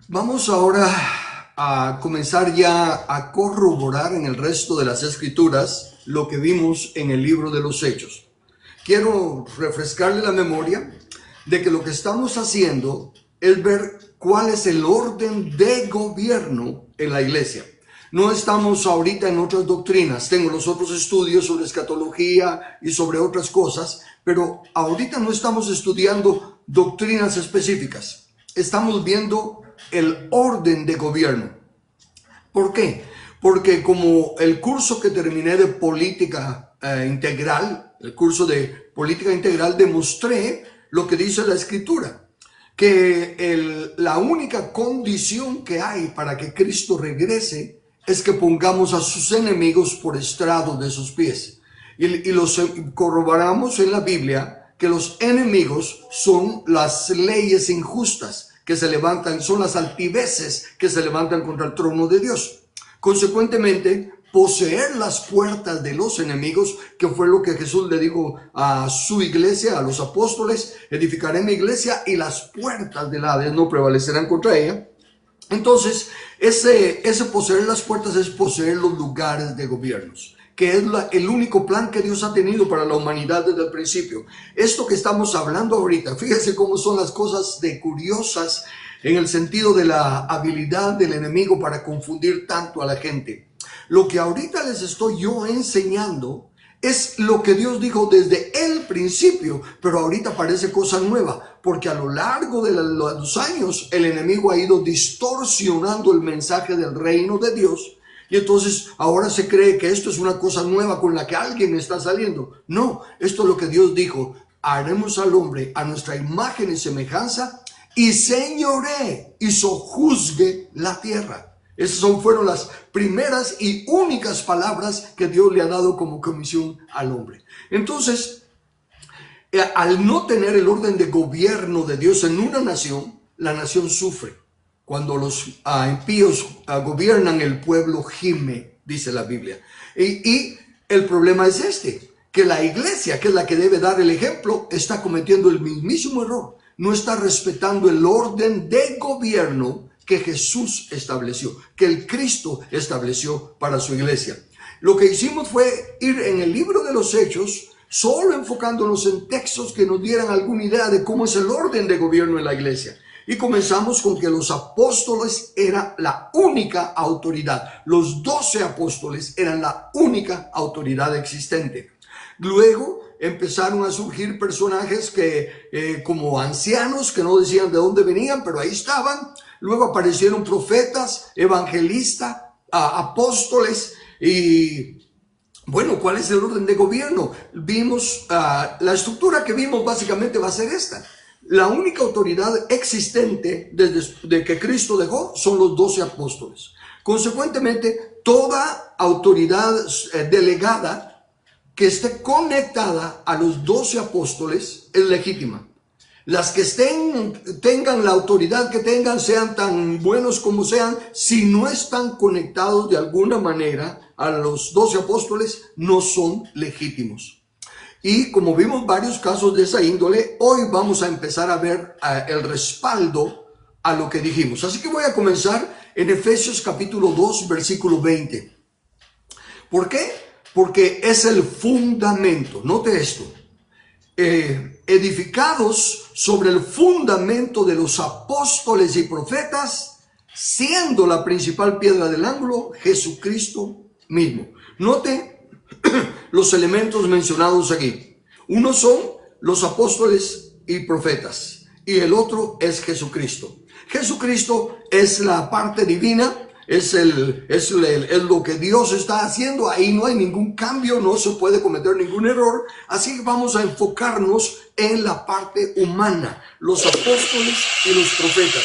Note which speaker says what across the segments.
Speaker 1: Vamos ahora a comenzar ya a corroborar en el resto de las escrituras lo que vimos en el libro de los Hechos. Quiero refrescarle la memoria de que lo que estamos haciendo es ver cuál es el orden de gobierno en la iglesia. No estamos ahorita en otras doctrinas. Tengo los otros estudios sobre escatología y sobre otras cosas, pero ahorita no estamos estudiando doctrinas específicas. Estamos viendo el orden de gobierno. ¿Por qué? Porque como el curso que terminé de política integral, el curso de política integral, demostré lo que dice la escritura, que la única condición que hay para que Cristo regrese es que pongamos a sus enemigos por estrado de sus pies. Y los corroboramos en la Biblia que los enemigos son las leyes injustas que se levantan, son las altiveces que se levantan contra el trono de Dios. Consecuentemente, poseer las puertas de los enemigos, que fue lo que Jesús le dijo a su iglesia, a los apóstoles: edificaré mi iglesia y las puertas del Hades no prevalecerán contra ella. Entonces, ese poseer las puertas es poseer los lugares de gobiernos, que es el único plan que Dios ha tenido para la humanidad desde el principio. Esto que estamos hablando ahorita, fíjense cómo son las cosas de curiosas en el sentido de la habilidad del enemigo para confundir tanto a la gente. Lo que ahorita les estoy yo enseñando es lo que Dios dijo desde el principio, pero ahorita parece cosa nueva, porque a lo largo de los años el enemigo ha ido distorsionando el mensaje del reino de Dios. Y entonces ahora se cree que esto es una cosa nueva con la que alguien está saliendo. No, esto es lo que Dios dijo: haremos al hombre a nuestra imagen y semejanza y señoree y sojuzgue la tierra. Esas fueron las primeras y únicas palabras que Dios le ha dado como comisión al hombre. Entonces, al no tener el orden de gobierno de Dios en una nación, la nación sufre. Cuando los impíos gobiernan, el pueblo gime, dice la Biblia. Y el problema es que la iglesia, que es la que debe dar el ejemplo, está cometiendo el mismísimo error. No está respetando el orden de gobierno que Jesús estableció, que el Cristo estableció para su iglesia. Lo que hicimos fue ir en el libro de los Hechos, solo enfocándonos en textos que nos dieran alguna idea de cómo es el orden de gobierno en la iglesia. Y comenzamos con que los apóstoles eran la única autoridad. Los 12 apóstoles eran la única autoridad existente. Luego empezaron a surgir personajes que como ancianos, que no decían de dónde venían, pero ahí estaban. Luego aparecieron profetas, evangelistas, apóstoles. Y bueno, ¿cuál es el orden de gobierno? Vimos, la estructura que vimos básicamente va a ser esta. La única autoridad existente desde que Cristo dejó son los 12 apóstoles. Consecuentemente, toda autoridad delegada que esté conectada a los 12 apóstoles es legítima. Las que tengan la autoridad que tengan, sean tan buenos como sean, si no están conectados de alguna manera a los 12 apóstoles, no son legítimos. Y como vimos varios casos de esa índole, hoy vamos a empezar a ver el respaldo a lo que dijimos. Así que voy a comenzar en Efesios capítulo 2, versículo 20. ¿Por qué? Porque es el fundamento. Note esto: edificados sobre el fundamento de los apóstoles y profetas, siendo la principal piedra del ángulo Jesucristo mismo. Note los elementos mencionados aquí. Uno son los apóstoles y profetas, y el otro es Jesucristo. Jesucristo es la parte divina. Es lo que Dios está haciendo. Ahí no hay ningún cambio, no se puede cometer ningún error. Así que vamos a enfocarnos en la parte humana, los apóstoles y los profetas.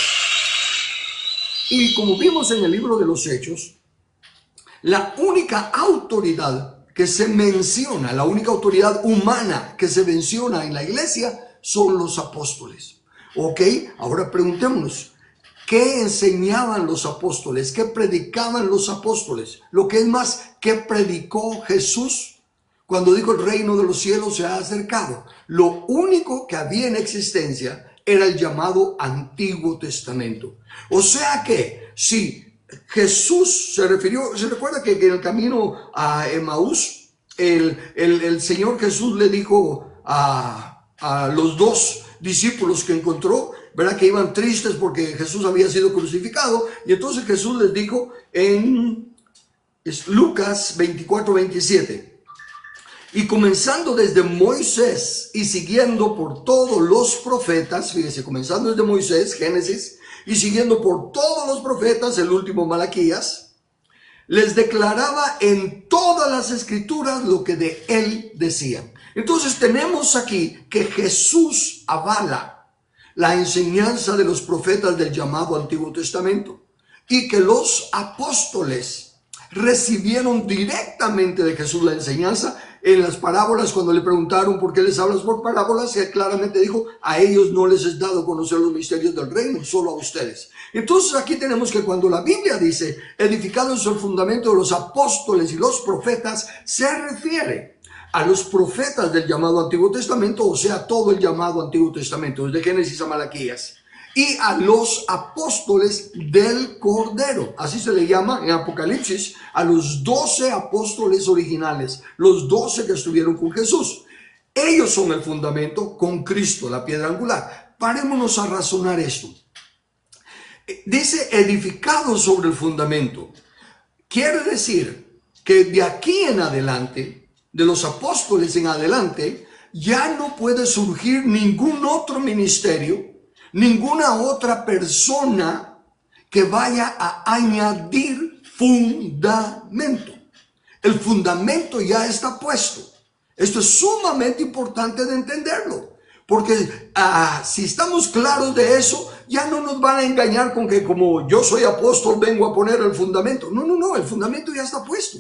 Speaker 1: Y como vimos en el libro de los Hechos, la única autoridad que se menciona, la única autoridad humana que se menciona en la iglesia son los apóstoles. Ok, ahora preguntémonos: ¿qué enseñaban los apóstoles? ¿Qué predicaban los apóstoles? Lo que es más, ¿qué predicó Jesús cuando dijo el reino de los cielos se ha acercado? Lo único que había en existencia era el llamado Antiguo Testamento. O sea que si Jesús se recuerda que en el camino a Emaús, el Señor Jesús le dijo a los dos discípulos que encontró, ¿verdad?, que iban tristes porque Jesús había sido crucificado, y entonces Jesús les dijo en Lucas 24:27, y comenzando desde Moisés y siguiendo por todos los profetas, fíjese, comenzando desde Moisés, Génesis, y siguiendo por todos los profetas, el último Malaquías, les declaraba en todas las escrituras lo que de él decían. Entonces tenemos aquí que Jesús avala la enseñanza de los profetas del llamado Antiguo Testamento, y que los apóstoles recibieron directamente de Jesús la enseñanza. En las parábolas, cuando le preguntaron por qué les hablas por parábolas, él claramente dijo: a ellos no les es dado conocer los misterios del reino, solo a ustedes. Entonces aquí tenemos que cuando la Biblia dice edificados sobre el fundamento de los apóstoles y los profetas, se refiere a los profetas del llamado Antiguo Testamento, o sea, todo el llamado Antiguo Testamento, desde Génesis a Malaquías, y a los apóstoles del Cordero. Así se le llama en Apocalipsis a los 12 apóstoles originales, los 12 que estuvieron con Jesús. Ellos son el fundamento, con Cristo la piedra angular. Parémonos a razonar esto. Dice edificado sobre el fundamento. Quiere decir que de aquí en adelante, de los apóstoles en adelante, ya no puede surgir ningún otro ministerio, ninguna otra persona que vaya a añadir fundamento. El fundamento ya está puesto. Esto es sumamente importante de entenderlo, porque si estamos claros de eso, ya no nos van a engañar con que como yo soy apóstol vengo a poner el fundamento. No, el fundamento ya está puesto.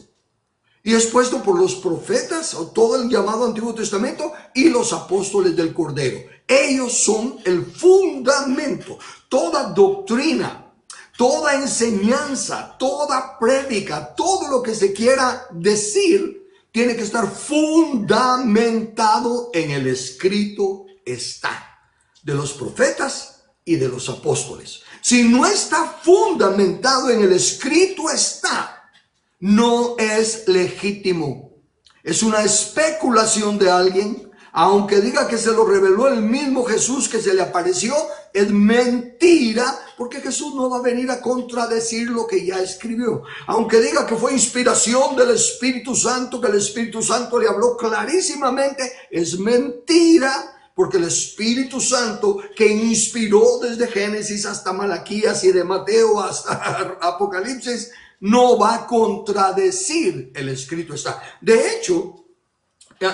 Speaker 1: Y es puesto por los profetas, o todo el llamado Antiguo Testamento, y los apóstoles del Cordero. Ellos son el fundamento. Toda doctrina, toda enseñanza, toda prédica, todo lo que se quiera decir, tiene que estar fundamentado en el escrito está, de los profetas y de los apóstoles. Si no está fundamentado en el escrito está, no es legítimo. Es una especulación de alguien, aunque diga que se lo reveló el mismo Jesús que se le apareció, es mentira, porque Jesús no va a venir a contradecir lo que ya escribió. Aunque diga que fue inspiración del Espíritu Santo, que el Espíritu Santo le habló clarísimamente, es mentira, porque el Espíritu Santo que inspiró desde Génesis hasta Malaquías y de Mateo hasta Apocalipsis, no va a contradecir el escrito está. De hecho,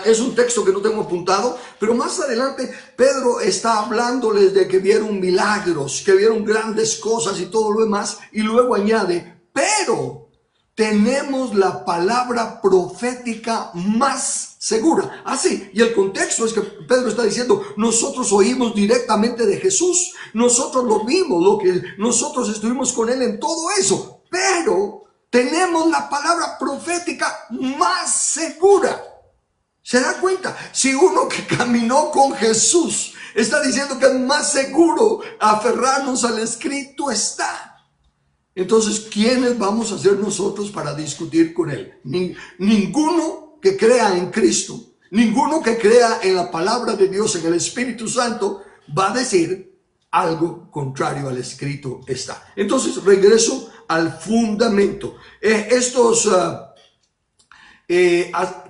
Speaker 1: es un texto que no tengo apuntado, pero más adelante Pedro está hablándoles de que vieron milagros, que vieron grandes cosas y todo lo demás, y luego añade, pero tenemos la palabra profética más segura. Así, y el contexto es que Pedro está diciendo, nosotros oímos directamente de Jesús, nosotros lo vimos, nosotros estuvimos con él en todo eso, pero tenemos la palabra profética más segura. ¿Se da cuenta? Si uno que caminó con Jesús está diciendo que es más seguro aferrarnos al escrito está, entonces, ¿quiénes vamos a ser nosotros para discutir con él? Ninguno que crea en Cristo, ninguno que crea en la palabra de Dios, en el Espíritu Santo, va a decir algo contrario al escrito está. Entonces, regreso al fundamento.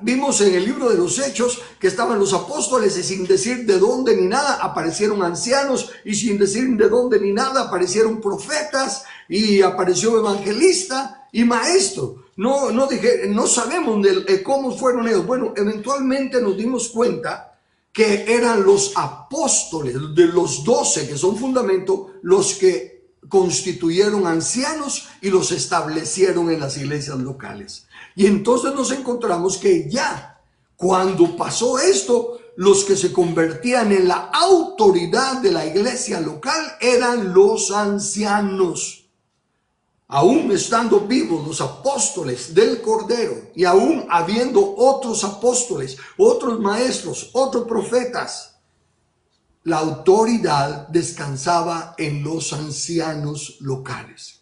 Speaker 1: Vimos en el libro de los Hechos que estaban los apóstoles y sin decir de dónde ni nada aparecieron ancianos, y sin decir de dónde ni nada aparecieron profetas, y apareció evangelista y maestro. No sabemos cómo fueron ellos. Bueno, eventualmente nos dimos cuenta que eran los apóstoles de los 12 que son fundamento los que constituyeron ancianos y los establecieron en las iglesias locales. Y entonces nos encontramos que ya cuando pasó esto, los que se convertían en la autoridad de la iglesia local eran los ancianos. Aún estando vivos los apóstoles del Cordero, y aún habiendo otros apóstoles, otros maestros, otros profetas, la autoridad descansaba en los ancianos locales.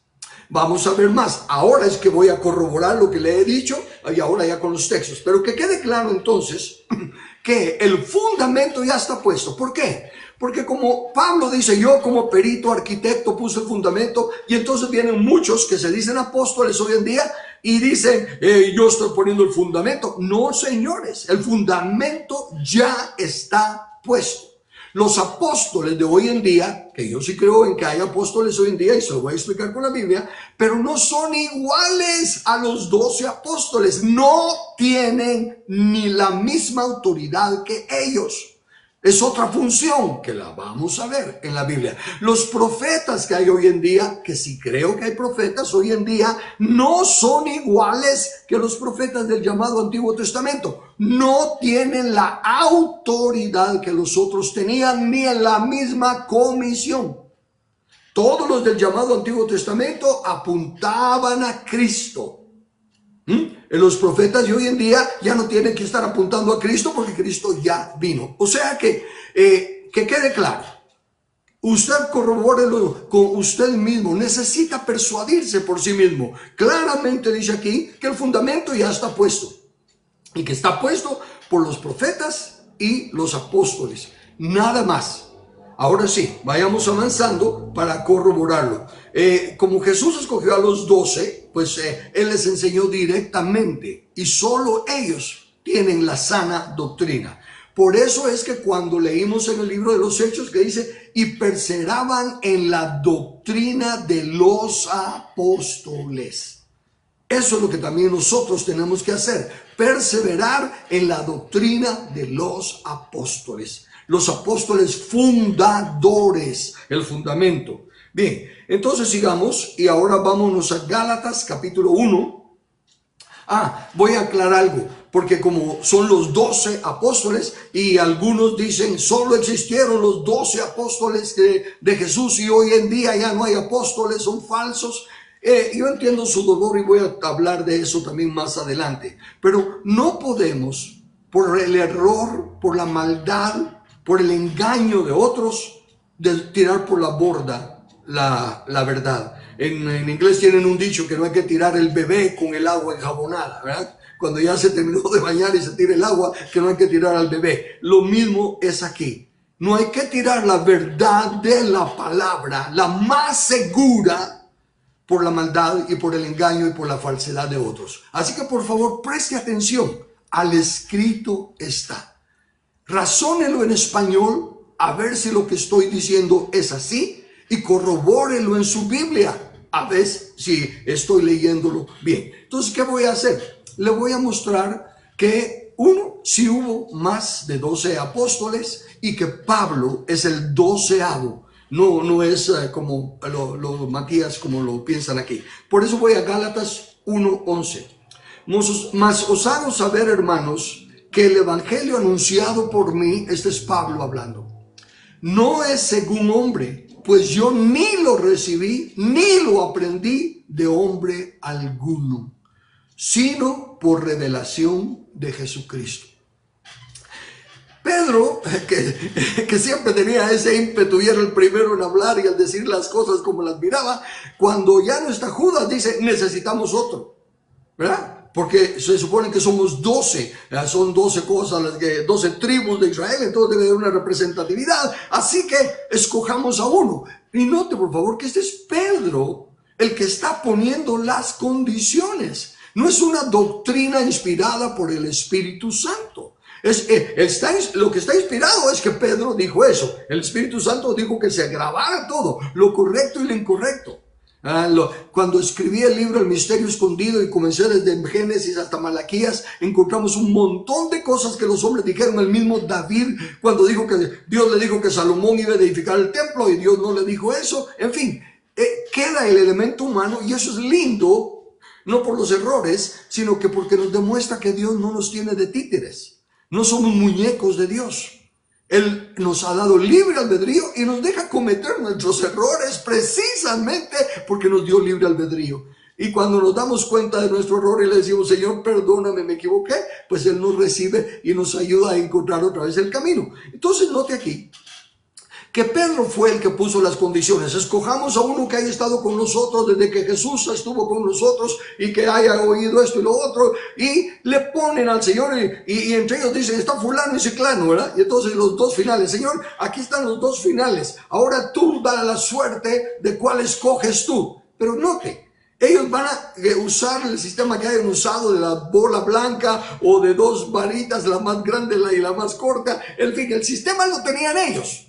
Speaker 1: Vamos a ver más. Ahora es que voy a corroborar lo que le he dicho y ahora ya con los textos. Pero que quede claro entonces que el fundamento ya está puesto. ¿Por qué? Porque como Pablo dice, yo como perito arquitecto puse el fundamento, y entonces vienen muchos que se dicen apóstoles hoy en día y dicen, yo estoy poniendo el fundamento. No, señores, el fundamento ya está puesto. Los apóstoles de hoy en día, que yo sí creo en que hay apóstoles hoy en día, y se lo voy a explicar con la Biblia, pero no son iguales a los 12 apóstoles. No tienen ni la misma autoridad que ellos. Es otra función que la vamos a ver en la Biblia. Los profetas que hay hoy en día, que sí creo que hay profetas hoy en día, no son iguales que los profetas del llamado Antiguo Testamento. No tienen la autoridad que los otros tenían, ni en la misma comisión. Todos los del llamado Antiguo Testamento apuntaban a Cristo. Los profetas de hoy en día ya no tienen que estar apuntando a Cristo porque Cristo ya vino. O sea que quede claro. Usted corrobórelo con usted mismo. Necesita persuadirse por sí mismo. Claramente dice aquí que el fundamento ya está puesto. Y que está puesto por los profetas y los apóstoles. Nada más. Ahora sí, vayamos avanzando para corroborarlo. Como Jesús escogió a los 12, pues Él les enseñó directamente y solo ellos tienen la sana doctrina. Por eso es que cuando leímos en el libro de los Hechos que dice, y perseveraban en la doctrina de los apóstoles. Eso es lo que también nosotros tenemos que hacer, perseverar en la doctrina de los apóstoles. Los apóstoles fundadores, el fundamento. Bien, entonces sigamos y ahora vámonos a Gálatas capítulo 1. Voy a aclarar algo, porque como son los 12 apóstoles y algunos dicen solo existieron los 12 apóstoles de Jesús y hoy en día ya no hay apóstoles, son falsos. Yo entiendo su dolor y voy a hablar de eso también más adelante. Pero no podemos, por el error, por la maldad, por el engaño de otros, de tirar por la borda la verdad. En inglés tienen un dicho que no hay que tirar el bebé con el agua enjabonada, ¿verdad? Cuando ya se terminó de bañar y se tira el agua, que no hay que tirar al bebé. Lo mismo es aquí. No hay que tirar la verdad de la palabra, la más segura, por la maldad y por el engaño y por la falsedad de otros. Así que por favor preste atención. Al escrito está. Razónelo en español a ver si lo que estoy diciendo es así y corrobórelo en su Biblia a ver si estoy leyéndolo bien. Entonces, ¿qué voy a hacer? Le voy a mostrar que sí hubo más de 12 apóstoles y que Pablo es el 12º. No es como Matías, como lo piensan aquí. Por eso voy a Gálatas 1:11. Mas os hago saber, hermanos, que el evangelio anunciado por mí, este es Pablo hablando, no es según hombre, pues yo ni lo recibí, ni lo aprendí de hombre alguno, sino por revelación de Jesucristo. Pedro, que siempre tenía ese ímpetu y era el primero en hablar y al decir las cosas como las miraba, cuando ya no está Judas, dice, necesitamos otro, ¿verdad? Porque se supone que somos 12, son 12 cosas, 12 tribus de Israel, entonces debe haber una representatividad, así que escojamos a uno. Y note por favor que este es Pedro el que está poniendo las condiciones, no es una doctrina inspirada por el Espíritu Santo. Lo que está inspirado es que Pedro dijo eso, el Espíritu Santo dijo que se grabara todo, lo correcto y lo incorrecto. Cuando escribí el libro El Misterio Escondido y comencé desde Génesis hasta Malaquías, encontramos un montón de cosas que los hombres dijeron. El mismo David, cuando dijo que Dios le dijo que Salomón iba a edificar el templo y Dios no le dijo eso. En fin, queda el elemento humano y eso es lindo, no por los errores, sino que porque nos demuestra que Dios no nos tiene de títeres. No somos muñecos de Dios. Él nos ha dado libre albedrío y nos deja cometer nuestros errores precisamente porque nos dio libre albedrío. Y cuando nos damos cuenta de nuestro error y le decimos, Señor, perdóname, me equivoqué, pues Él nos recibe y nos ayuda a encontrar otra vez el camino. Entonces, note aquí que Pedro fue el que puso las condiciones. Escojamos a uno que haya estado con nosotros desde que Jesús estuvo con nosotros y que haya oído esto y lo otro, y le ponen al Señor y entre ellos dicen, está fulano y ciclano, ¿verdad? Y entonces los dos finales, Señor, aquí están los dos finales, ahora tú da la suerte de cuál escoges tú. Pero note, ellos van a usar el sistema que hayan usado de la bola blanca o de dos varitas, la más grande y la más corta. En fin, el sistema lo tenían ellos.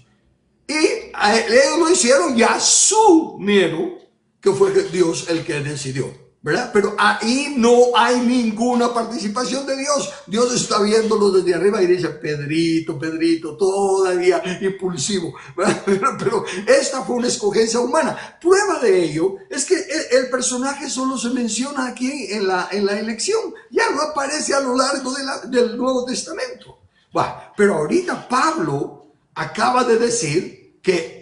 Speaker 1: Y ellos lo hicieron y asumieron que fue Dios el que decidió, ¿verdad? Pero ahí no hay ninguna participación de Dios. Dios está viéndolo desde arriba y dice, Pedrito, Pedrito, todavía impulsivo, ¿verdad? Pero esta fue una escogencia humana. Prueba de ello es que el personaje solo se menciona aquí en la elección. Ya no aparece a lo largo del Nuevo Testamento. Bueno, pero ahorita Pablo acaba de decir que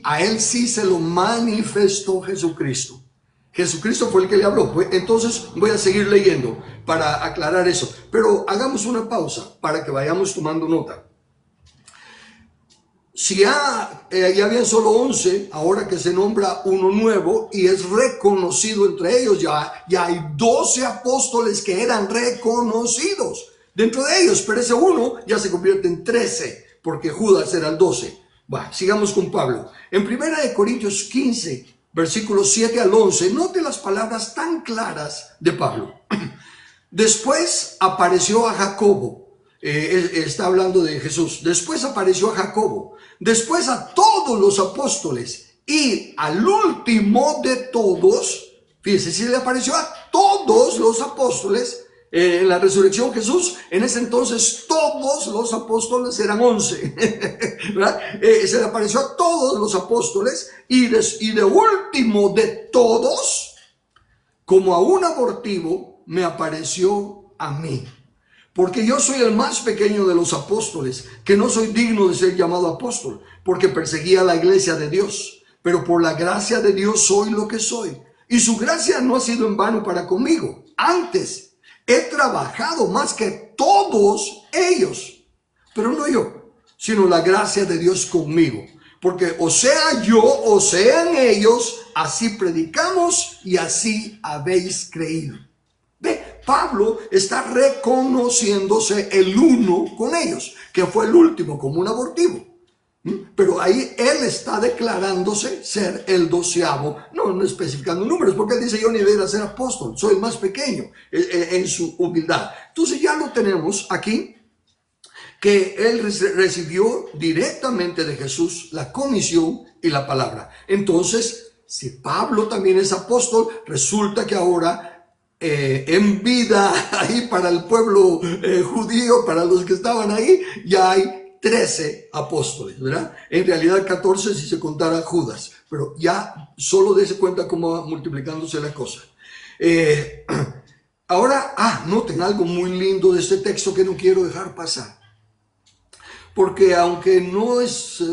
Speaker 1: a él sí se lo manifestó Jesucristo. Jesucristo fue el que le habló. Entonces voy a seguir leyendo para aclarar eso. Pero hagamos una pausa para que vayamos tomando nota. Si ya habían solo 11, ahora que se nombra uno nuevo y es reconocido entre ellos, ya hay 12 apóstoles que eran reconocidos. Dentro de ellos, pero ese uno ya se convierte en 13, porque Judas era el 12. Bueno, sigamos con Pablo. En 1 Corintios 15, versículos 7 al 11, note las palabras tan claras de Pablo. Después apareció a Jacobo, está hablando de Jesús. Después apareció a Jacobo, después a todos los apóstoles y al último de todos, fíjense, si le apareció a todos los apóstoles, en la resurrección Jesús, en ese entonces todos los apóstoles eran 11, ¿verdad? Se le apareció a todos los apóstoles y de último de todos, como a un abortivo, me apareció a mí. Porque yo soy el más pequeño de los apóstoles, que no soy digno de ser llamado apóstol, porque perseguía la iglesia de Dios. Pero por la gracia de Dios soy lo que soy. Y su gracia no ha sido en vano para conmigo. Antes, he trabajado más que todos ellos, pero no yo, sino la gracia de Dios conmigo. Porque o sea yo o sean ellos, así predicamos y así habéis creído. Ve, Pablo está reconociéndose el uno con ellos, que fue el último como un abortivo. Pero ahí él está declarándose ser el 12avo, no especificando números, porque él dice, yo ni debería ser apóstol, soy el más pequeño en su humildad. Entonces ya lo tenemos aquí, que él recibió directamente de Jesús la comisión y la palabra. Entonces, si Pablo también es apóstol, resulta que ahora en vida ahí para el pueblo judío, para los que estaban ahí, ya hay 13 apóstoles, ¿verdad? En realidad 14 si se contara Judas, pero ya solo dése cuenta cómo va multiplicándose la cosa. Ahora, noten algo muy lindo de este texto que no quiero dejar pasar. Porque aunque no es,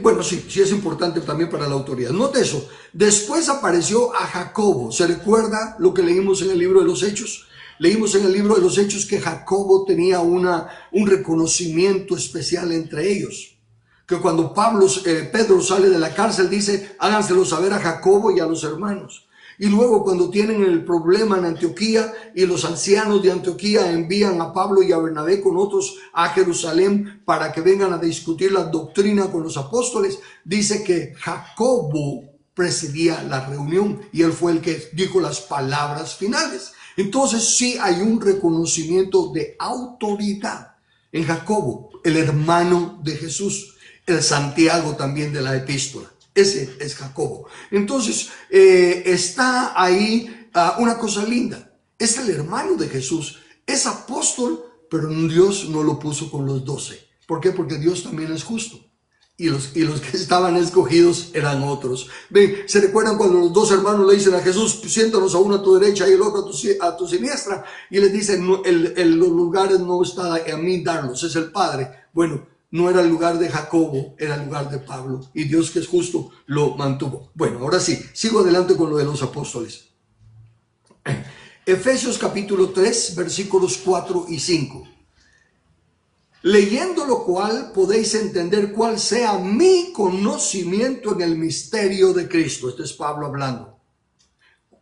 Speaker 1: bueno, sí es importante también para la autoridad. Note eso. Después apareció a Jacobo. ¿Se recuerda lo que leímos en el libro de los Hechos? Leímos en el libro de los Hechos que Jacobo tenía un reconocimiento especial entre ellos. Que cuando Pedro sale de la cárcel dice, háganselo saber a Jacobo y a los hermanos. Y luego cuando tienen el problema en Antioquía y los ancianos de Antioquía envían a Pablo y a Bernabé con otros a Jerusalén para que vengan a discutir la doctrina con los apóstoles, dice que Jacobo presidía la reunión y él fue el que dijo las palabras finales. Entonces sí hay un reconocimiento de autoridad en Jacobo, el hermano de Jesús, el Santiago también de la epístola. Ese es Jacobo. Entonces está ahí una cosa linda. Es el hermano de Jesús, es apóstol, pero Dios no lo puso con los 12. ¿Por qué? Porque Dios también es justo. Y los que estaban escogidos eran otros. Ven, ¿se recuerdan cuando los dos hermanos le dicen a Jesús, siéntanos a uno a tu derecha y el otro a tu siniestra? Y les dicen, no, los lugares no está a mí darlos, es el Padre. Bueno, no era el lugar de Jacobo, era el lugar de Pablo. Y Dios, que es justo, lo mantuvo. Bueno, ahora sí, sigo adelante con lo de los apóstoles. Efesios capítulo 3, versículos 4 y 5. leyendo lo cual podéis entender cuál sea mi conocimiento en el misterio de Cristo. Este es Pablo hablando.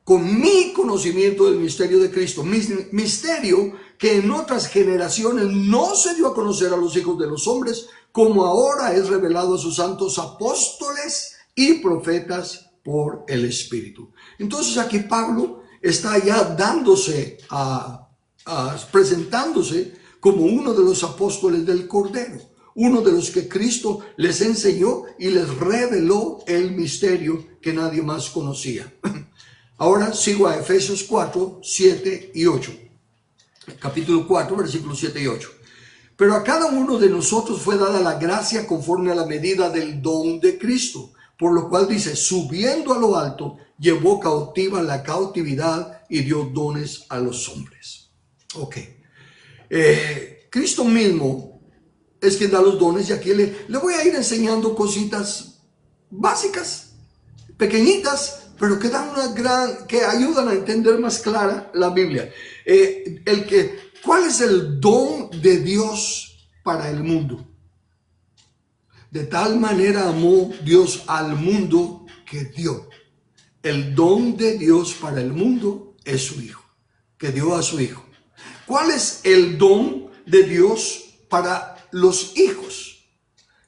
Speaker 1: Con mi conocimiento del misterio de Cristo, misterio que en otras generaciones no se dio a conocer a los hijos de los hombres, como ahora es revelado a sus santos apóstoles y profetas por el Espíritu. Entonces aquí Pablo está ya dándose presentándose como uno de los apóstoles del Cordero, uno de los que Cristo les enseñó y les reveló el misterio que nadie más conocía. Ahora sigo a Efesios 4, 7 y 8. Capítulo 4, versículos 7 y 8. Pero a cada uno de nosotros fue dada la gracia conforme a la medida del don de Cristo, por lo cual dice, subiendo a lo alto, llevó cautiva la cautividad y dio dones a los hombres. Ok. Cristo mismo es quien da los dones y aquí le voy a ir enseñando cositas básicas, pequeñitas, pero que dan que ayudan a entender más clara la Biblia. ¿Cuál es el don de Dios para el mundo? De tal manera amó Dios al mundo que dio. El don de Dios para el mundo es su Hijo, que dio a su Hijo. ¿Cuál es el don de Dios para los hijos?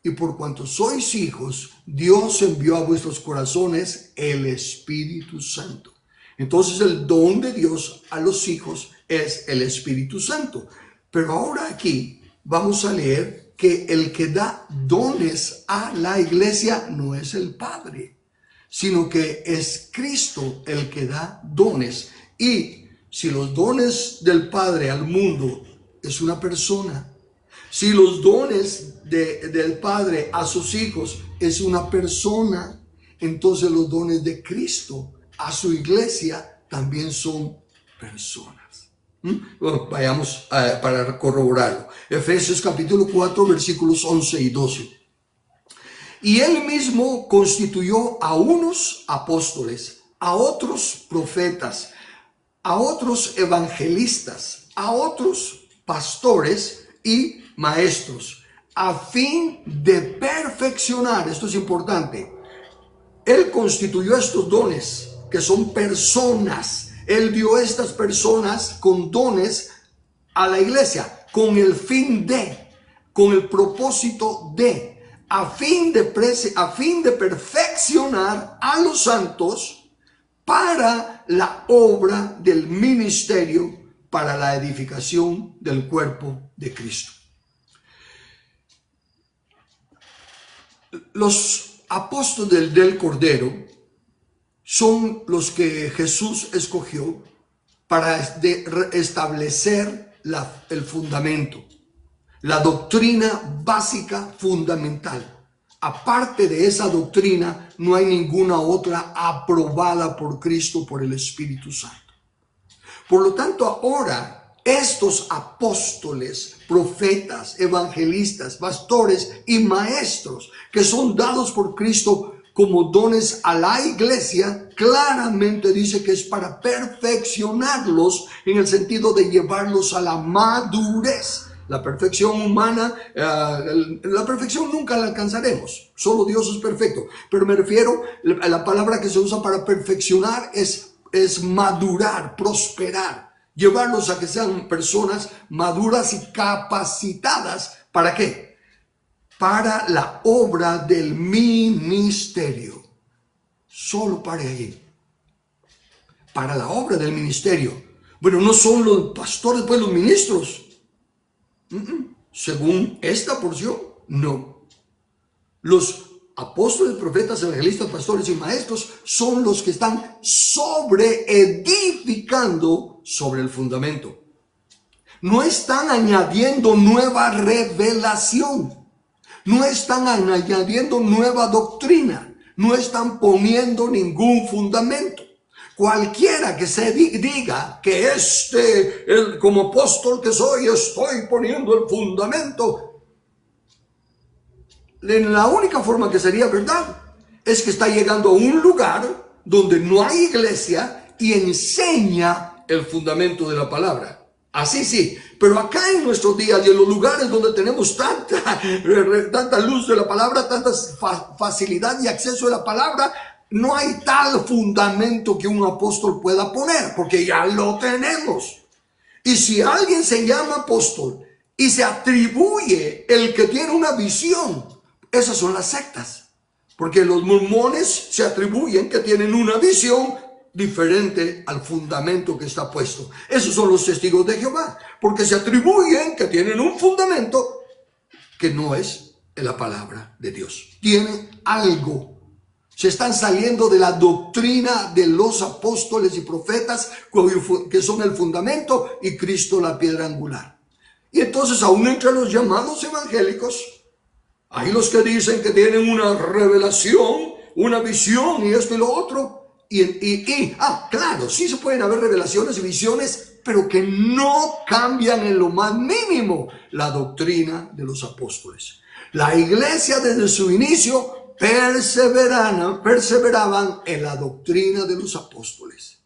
Speaker 1: Y por cuanto sois hijos, Dios envió a vuestros corazones el Espíritu Santo. Entonces el don de Dios a los hijos es el Espíritu Santo. Pero ahora aquí vamos a leer que el que da dones a la iglesia no es el Padre, sino que es Cristo el que da dones. Y si los dones del Padre al mundo es una persona, si los dones del Padre a sus hijos es una persona, entonces los dones de Cristo a su iglesia también son personas. Bueno, vayamos para corroborarlo. Efesios capítulo 4, versículos 11 y 12. Y él mismo constituyó a unos apóstoles, a otros profetas, a otros evangelistas, a otros pastores y maestros, a fin de perfeccionar, esto es importante, él constituyó estos dones, que son personas, él dio estas personas con dones a la iglesia, con el fin de, con el propósito de, a fin de perfeccionar a los santos para la obra del ministerio, para la edificación del cuerpo de Cristo. Los apóstoles del Cordero son los que Jesús escogió para establecer el fundamento, la doctrina básica fundamental. Aparte de esa doctrina, no hay ninguna otra aprobada por Cristo, por el Espíritu Santo. Por lo tanto, ahora estos apóstoles, profetas, evangelistas, pastores y maestros que son dados por Cristo como dones a la iglesia, claramente dice que es para perfeccionarlos en el sentido de llevarlos a la madurez. La perfección humana, la perfección nunca la alcanzaremos, solo Dios es perfecto, pero me refiero a la palabra que se usa para perfeccionar es madurar, prosperar. Llevarlos a que sean personas maduras y capacitadas. ¿Para qué? Para la obra del ministerio. Solo para allí. Para la obra del ministerio. Bueno, no son los pastores, pues los ministros. Según esta porción, no. Los apóstoles, profetas, evangelistas, pastores y maestros son los que están edificando sobre el fundamento. No están añadiendo nueva revelación, no están añadiendo nueva doctrina, no están poniendo ningún fundamento. Cualquiera que se diga que como apóstol que soy, estoy poniendo el fundamento, la única forma que sería verdad es que está llegando a un lugar donde no hay iglesia y enseña el fundamento de la palabra. Así sí, pero acá en nuestros días y en los lugares donde tenemos tanta luz de la palabra, tanta facilidad y acceso a la palabra, no hay tal fundamento que un apóstol pueda poner, porque ya lo tenemos. Y si alguien se llama apóstol y se atribuye el que tiene una visión, esas son las sectas, porque los mormones se atribuyen que tienen una visión diferente al fundamento que está puesto. Esos son los testigos de Jehová, porque se atribuyen que tienen un fundamento que no es la palabra de Dios. Tienen algo. Se están saliendo de la doctrina de los apóstoles y profetas, que son el fundamento, y Cristo la piedra angular. Y entonces, aún entre los llamados evangélicos, hay los que dicen que tienen una revelación, una visión y esto y lo otro. Claro, sí se pueden haber revelaciones y visiones, pero que no cambian en lo más mínimo la doctrina de los apóstoles. La iglesia desde su inicio perseveraban en la doctrina de los apóstoles.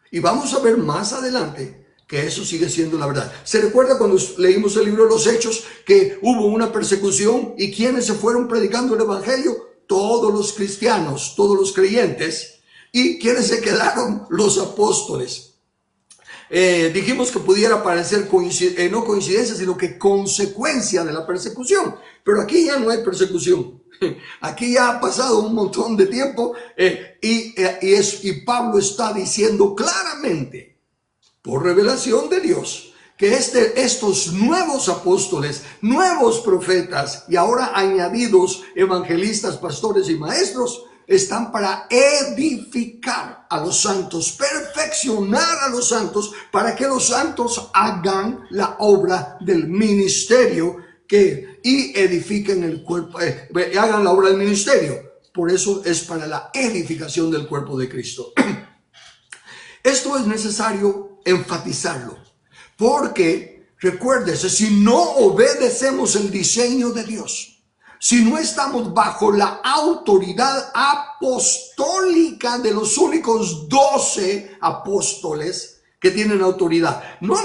Speaker 1: Y vamos a ver más adelante que eso sigue siendo la verdad. ¿Se recuerda cuando leímos el libro de los Hechos que hubo una persecución y quienes se fueron predicando el evangelio? Todos los cristianos, todos los creyentes. ¿Y quiénes se quedaron? Los apóstoles. Dijimos que pudiera parecer no coincidencia, sino que consecuencia de la persecución. Pero aquí ya no hay persecución. Aquí ya ha pasado un montón de tiempo y Pablo está diciendo claramente, por revelación de Dios, que estos nuevos apóstoles, nuevos profetas y ahora añadidos evangelistas, pastores y maestros, están para edificar a los santos, perfeccionar a los santos, para que los santos hagan la obra del ministerio y edifiquen el cuerpo, hagan la obra del ministerio. Por eso es para la edificación del cuerpo de Cristo. Esto es necesario enfatizarlo, porque recuérdese, si no obedecemos el diseño de Dios, si no estamos bajo la autoridad apostólica de los únicos 12 apóstoles que tienen autoridad, no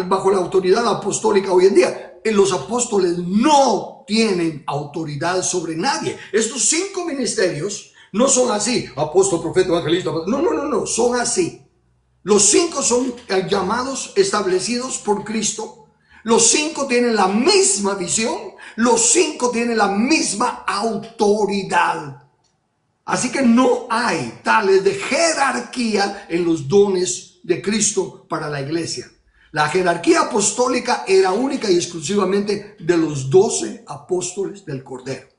Speaker 1: bajo la autoridad apostólica hoy en día, los apóstoles no tienen autoridad sobre nadie. Estos 5 ministerios no son así, apóstol, profeta, evangelista, no, son así. Los 5 son llamados, establecidos por Cristo. Los 5 tienen la misma visión. Los 5 tienen la misma autoridad. Así que no hay tales de jerarquía en los dones de Cristo para la iglesia. La jerarquía apostólica era única y exclusivamente de los 12 apóstoles del Cordero.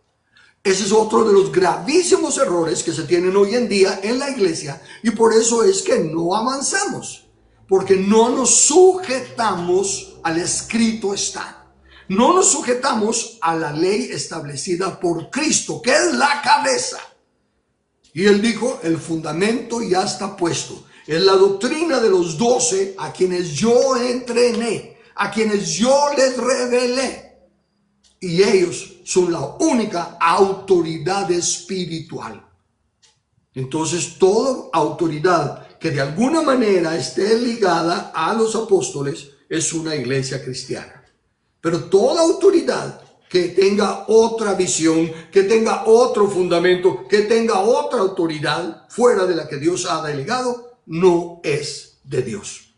Speaker 1: Ese es otro de los gravísimos errores que se tienen hoy en día en la iglesia, y por eso es que no avanzamos, porque no nos sujetamos al escrito está. No nos sujetamos a la ley establecida por Cristo, que es la cabeza. Y él dijo, el fundamento ya está puesto. Es la doctrina de los 12 a quienes yo entrené, a quienes yo les revelé. Y ellos son la única autoridad espiritual. Entonces, toda autoridad que de alguna manera esté ligada a los apóstoles es una iglesia cristiana. Pero toda autoridad que tenga otra visión, que tenga otro fundamento, que tenga otra autoridad fuera de la que Dios ha delegado, no es de Dios.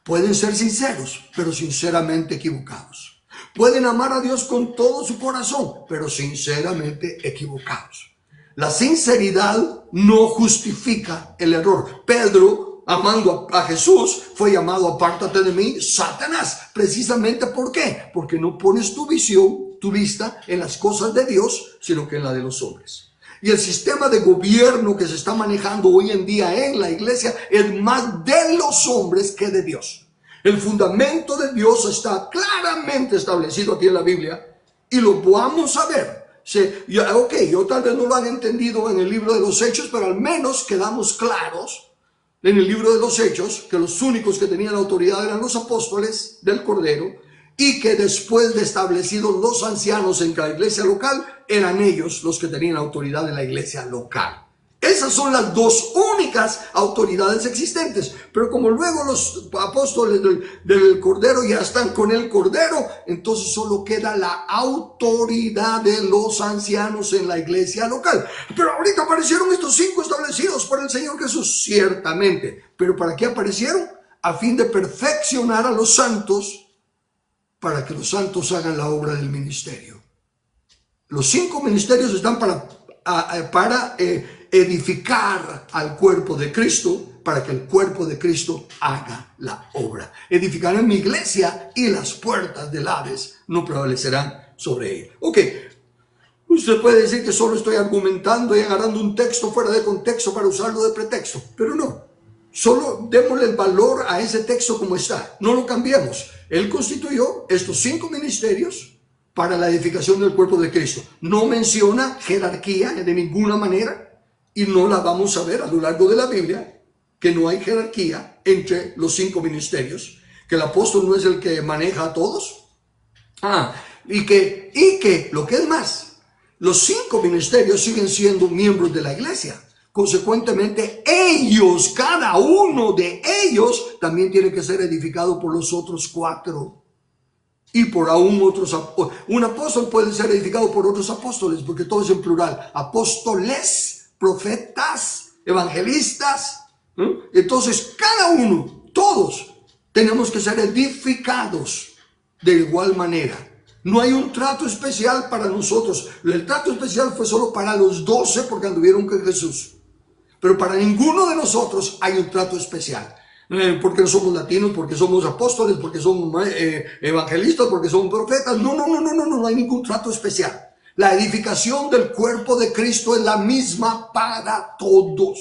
Speaker 1: Pueden ser sinceros, pero sinceramente equivocados. Pueden amar a Dios con todo su corazón, pero sinceramente equivocados. La sinceridad no justifica el error. Pedro, amando a Jesús, fue llamado apártate de mí, Satanás. Precisamente ¿por qué? Porque no pones tu visión, tu vista en las cosas de Dios, sino que en la de los hombres. Y el sistema de gobierno que se está manejando hoy en día en la iglesia es más de los hombres que de Dios. El fundamento de Dios está claramente establecido aquí en la Biblia y lo vamos a ver. Yo tal vez no lo han entendido en el libro de los Hechos, pero al menos quedamos claros en el libro de los Hechos que los únicos que tenían autoridad eran los apóstoles del Cordero, y que después de establecidos los ancianos en cada iglesia local, eran ellos los que tenían autoridad en la iglesia local. Esas son las dos únicas autoridades existentes. Pero como luego los apóstoles del Cordero ya están con el Cordero, entonces solo queda la autoridad de los ancianos en la iglesia local. Pero ahorita aparecieron estos 5 establecidos por el Señor Jesús, ciertamente. ¿Pero para qué aparecieron? A fin de perfeccionar a los santos, para que los santos hagan la obra del ministerio. Los 5 ministerios están para edificar al cuerpo de Cristo, para que el cuerpo de Cristo haga la obra. Edificarán mi iglesia y las puertas del Hades no prevalecerán sobre ella. Ok, usted puede decir que solo estoy argumentando y agarrando un texto fuera de contexto para usarlo de pretexto, pero no. Solo démosle el valor a ese texto como está, no lo cambiemos. Él constituyó estos 5 ministerios para la edificación del cuerpo de Cristo. No menciona jerarquía de ninguna manera, y no la vamos a ver a lo largo de la Biblia, que no hay jerarquía entre los 5 ministerios, que el apóstol no es el que maneja a todos. Y que lo que es más, los 5 ministerios siguen siendo miembros de la iglesia. Consecuentemente, ellos, cada uno de ellos, también tiene que ser edificado por los otros 4. Y por aún otros. Un apóstol puede ser edificado por otros apóstoles, porque todo es en plural. Apóstoles, profetas, evangelistas. Entonces, cada uno, todos, tenemos que ser edificados de igual manera. No hay un trato especial para nosotros. El trato especial fue solo para los 12 porque anduvieron con Jesús. Pero para ninguno de nosotros hay un trato especial. Porque somos latinos, porque somos apóstoles, porque somos evangelistas, porque somos profetas. No hay ningún trato especial. La edificación del cuerpo de Cristo es la misma para todos.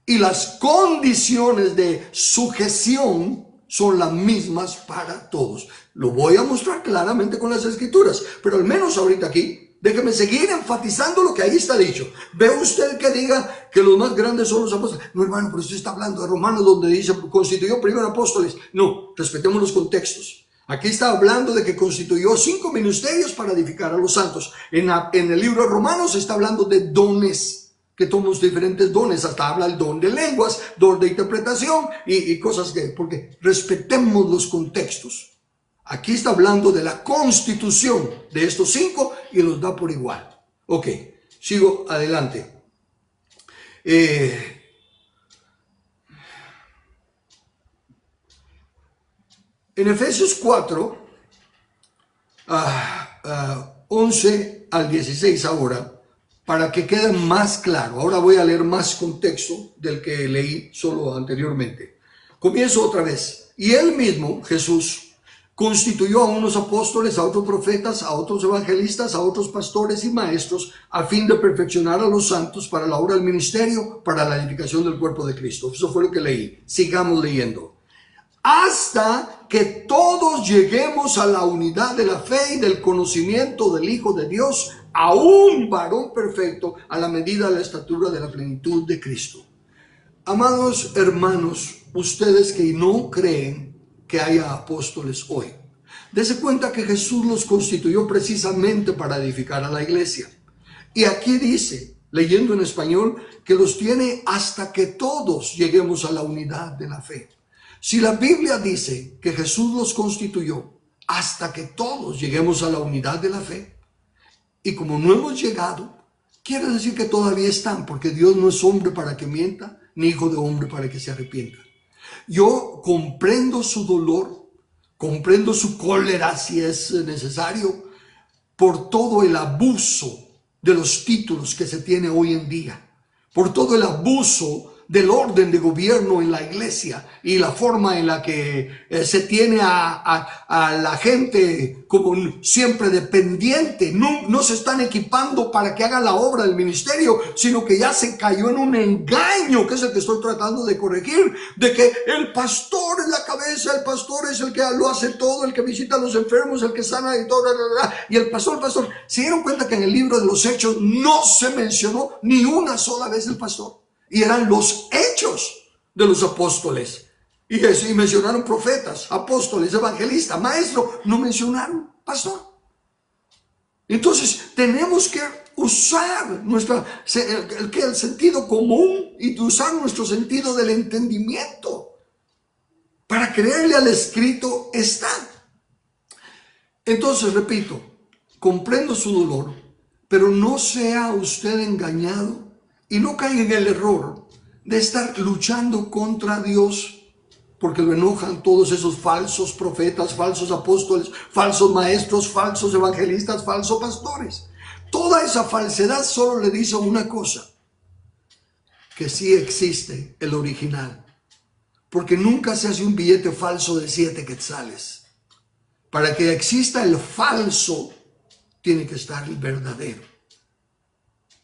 Speaker 1: Y las condiciones de sujeción son las mismas para todos. Lo voy a mostrar claramente con las escrituras, pero al menos ahorita aquí, déjeme seguir enfatizando lo que ahí está dicho. ¿Ve usted que diga que los más grandes son los apóstoles? No, hermano, pero usted está hablando de Romanos, donde dice, constituyó primero apóstoles. No, respetemos los contextos. Aquí está hablando de que constituyó 5 ministerios para edificar a los santos. En el libro de Romanos está hablando de dones, que tomamos diferentes dones. Hasta habla el don de lenguas, don de interpretación y cosas que, porque respetemos los contextos. Aquí está hablando de la constitución de estos 5 y los da por igual. Ok, sigo adelante. En Efesios 4, 11 al 16 ahora, para que quede más claro. Ahora voy a leer más contexto del que leí solo anteriormente. Comienzo otra vez. Y él mismo, Jesús, constituyó a unos apóstoles, a otros profetas, a otros evangelistas, a otros pastores y maestros, a fin de perfeccionar a los santos para la obra del ministerio, para la edificación del cuerpo de Cristo. Eso fue lo que leí. Sigamos leyendo. Hasta que todos lleguemos a la unidad de la fe y del conocimiento del Hijo de Dios, a un varón perfecto, a la medida de la estatura de la plenitud de Cristo. Amados hermanos, ustedes que no creen que haya apóstoles hoy, dese cuenta que Jesús los constituyó precisamente para edificar a la iglesia. Y aquí dice, leyendo en español, que los tiene hasta que todos lleguemos a la unidad de la fe. Si la Biblia dice que Jesús los constituyó hasta que todos lleguemos a la unidad de la fe, y como no hemos llegado, quiere decir que todavía están, porque Dios no es hombre para que mienta, ni hijo de hombre para que se arrepienta. Yo comprendo su dolor, comprendo su cólera si es necesario, por todo el abuso de los títulos que se tiene hoy en día, por todo el abuso del orden de gobierno en la iglesia y la forma en la que se tiene a la gente como siempre dependiente. No se están equipando para que hagan la obra del ministerio, sino que ya se cayó en un engaño, que es el que estoy tratando de corregir, de que el pastor es la cabeza, el pastor es el que lo hace todo, el que visita a los enfermos, el que sana y todo, y el pastor. ¿Se dieron cuenta que en el libro de los Hechos no se mencionó ni una sola vez el pastor? Y eran los hechos de los apóstoles. Y mencionaron profetas, apóstoles, evangelistas, maestros. No mencionaron pastor. Entonces tenemos que usar el sentido común y usar nuestro sentido del entendimiento para creerle al escrito está. Entonces, repito, comprendo su dolor, pero no sea usted engañado y no caiga en el error de estar luchando contra Dios, porque lo enojan todos esos falsos profetas, falsos apóstoles, falsos maestros, falsos evangelistas, falsos pastores. Toda esa falsedad solo le dice una cosa, que sí existe el original, porque nunca se hace un billete falso de 7 quetzales. Para que exista el falso, tiene que estar el verdadero.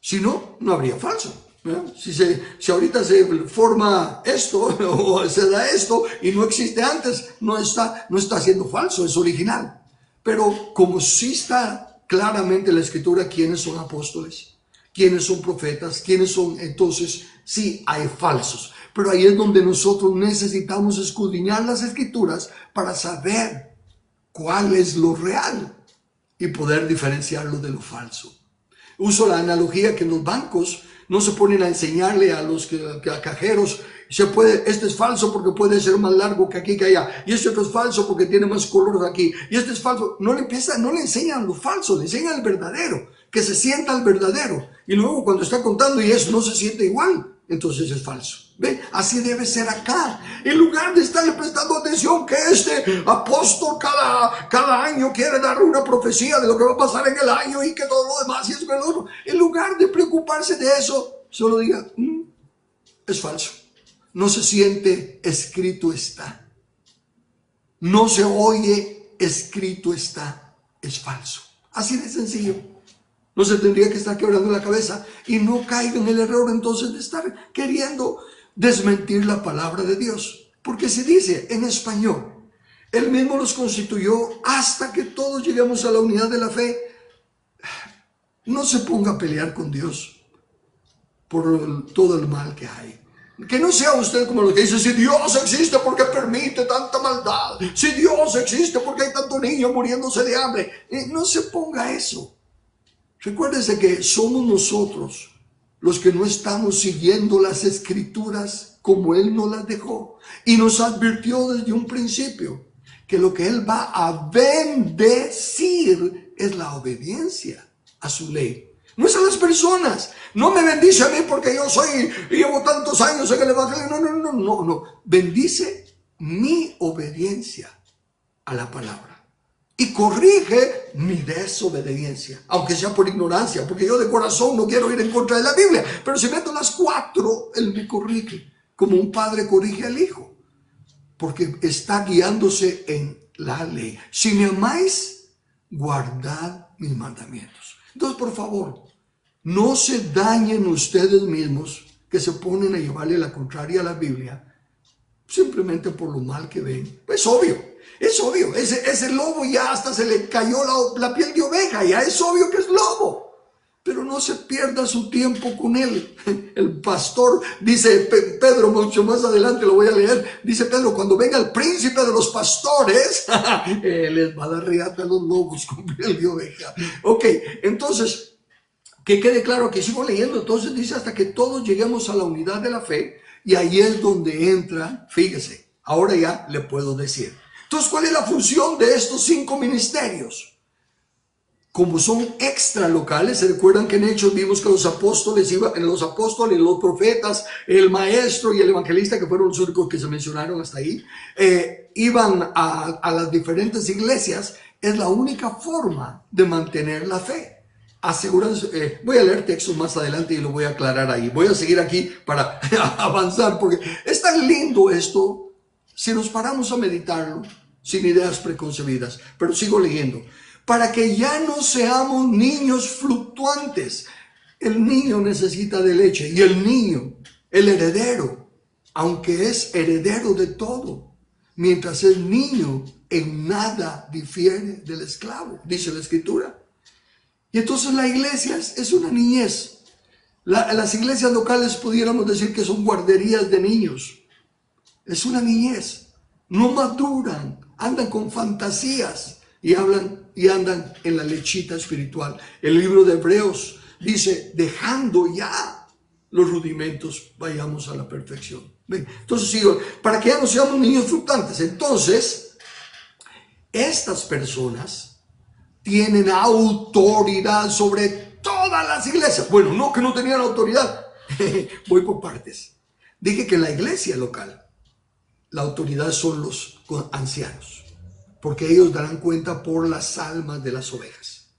Speaker 1: Si no, no habría falso. Si ahorita se forma esto o se da esto y no existe antes, no está siendo falso, es original. Pero como sí está claramente en la escritura quiénes son apóstoles, quiénes son profetas, quiénes son, entonces sí hay falsos. Pero ahí es donde nosotros necesitamos escudriñar las escrituras para saber cuál es lo real y poder diferenciarlo de lo falso. Uso la analogía que en los bancos no se ponen a enseñarle a los cajeros, este es falso porque puede ser más largo que aquí que allá, y este otro es falso porque tiene más colores aquí, y este es falso. No le enseñan lo falso, le enseñan el verdadero, que se sienta el verdadero, y luego cuando está contando y eso no se siente igual, entonces es falso. ¿Ven? Así debe ser acá. En lugar de estarle prestando atención que este apóstol cada año quiere dar una profecía de lo que va a pasar en el año y que todo lo demás y eso que lo otro, en lugar de preocuparse de eso, solo diga, es falso. No se siente, escrito está. No se oye, escrito está. Es falso. Así de sencillo. No se tendría que estar quebrando la cabeza y no caiga en el error entonces de estar queriendo desmentir la palabra de Dios. Porque se dice en español, Él mismo los constituyó hasta que todos lleguemos a la unidad de la fe. No se ponga a pelear con Dios por todo el mal que hay. Que no sea usted como lo que dice, si Dios existe, ¿por qué permite tanta maldad? Si Dios existe, ¿por qué hay tanto niño muriéndose de hambre? No se ponga eso. Recuérdese que somos nosotros los que no estamos siguiendo las escrituras como Él nos las dejó. Y nos advirtió desde un principio que lo que Él va a bendecir es la obediencia a su ley. No es a las personas. No me bendice a mí porque yo llevo tantos años en el evangelio. No. Bendice mi obediencia a la palabra. Y corrige mi desobediencia, aunque sea por ignorancia, porque yo de corazón no quiero ir en contra de la Biblia. Pero si meto las 4, Él me corrige, como un padre corrige al hijo, porque está guiándose en la ley. Si me amáis, guardad mis mandamientos. Entonces, por favor, no se dañen ustedes mismos que se ponen a llevarle la contraria a la Biblia, simplemente por lo mal que ven. Es obvio. Es obvio, ese lobo ya hasta se le cayó la piel de oveja, ya es obvio que es lobo. Pero no se pierda su tiempo con él. El pastor, dice Pedro, mucho más adelante lo voy a leer, dice Pedro, cuando venga el príncipe de los pastores, les va a dar riata a los lobos con piel de oveja. Ok, entonces, que quede claro que sigo leyendo, entonces dice hasta que todos lleguemos a la unidad de la fe, y ahí es donde entra, fíjese, ahora ya le puedo decir. Entonces, ¿cuál es la función de estos 5 ministerios? Como son extralocales, ¿se recuerdan que en Hechos vimos que los apóstoles, los profetas, el maestro y el evangelista, que fueron los únicos que se mencionaron hasta ahí, iban a las diferentes iglesias? Es la única forma de mantener la fe. Asegúrense, voy a leer textos más adelante y lo voy a aclarar ahí. Voy a seguir aquí para avanzar, porque es tan lindo esto, si nos paramos a meditarlo, sin ideas preconcebidas. Pero sigo leyendo. Para que ya no seamos niños fluctuantes. El niño necesita de leche y el niño, el heredero, aunque es heredero de todo, mientras es niño, en nada difiere del esclavo, dice la Escritura. Y entonces la iglesia es una niñez. Las iglesias locales pudiéramos decir que son guarderías de niños. Es una niñez. No maduran, andan con fantasías y hablan y andan en la lechita espiritual. El libro de Hebreos dice, dejando ya los rudimentos, vayamos a la perfección. ¿Ven? Entonces, digo, para que ya no seamos niños fluctuantes. Entonces, estas personas tienen autoridad sobre todas las iglesias. Bueno, no que no tenían autoridad. Voy por partes. Dije que en la iglesia local, la autoridad son los ancianos, porque ellos darán cuenta por las almas de las ovejas.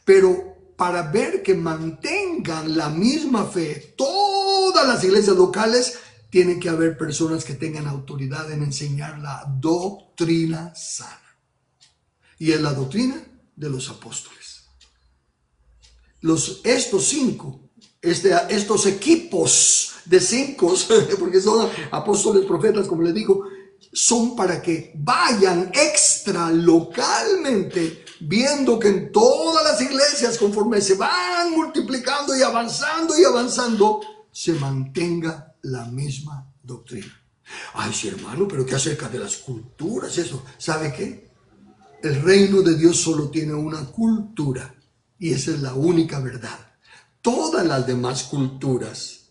Speaker 1: Pero para ver que mantengan la misma fe, todas las iglesias locales, tienen que haber personas que tengan autoridad en enseñar la doctrina sana. Y es la doctrina de los apóstoles. Estos equipos de 5, porque son apóstoles, profetas, como les digo, son para que vayan extra localmente, viendo que en todas las iglesias, conforme se van multiplicando y avanzando, se mantenga la misma doctrina. Ay, sí, hermano, pero ¿qué acerca de las culturas? Eso, ¿sabe qué? El reino de Dios solo tiene una cultura, y esa es la única verdad. Todas las demás culturas,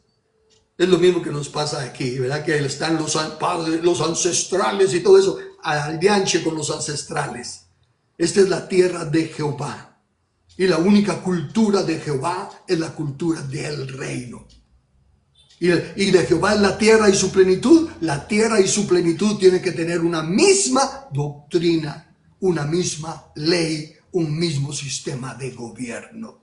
Speaker 1: es lo mismo que nos pasa aquí, ¿verdad? Que están los ancestrales y todo eso, alianche con los ancestrales. Esta es la tierra de Jehová. Y la única cultura de Jehová es la cultura del reino. Y de Jehová es la tierra y su plenitud. La tierra y su plenitud tienen que tener una misma doctrina, una misma ley, un mismo sistema de gobierno.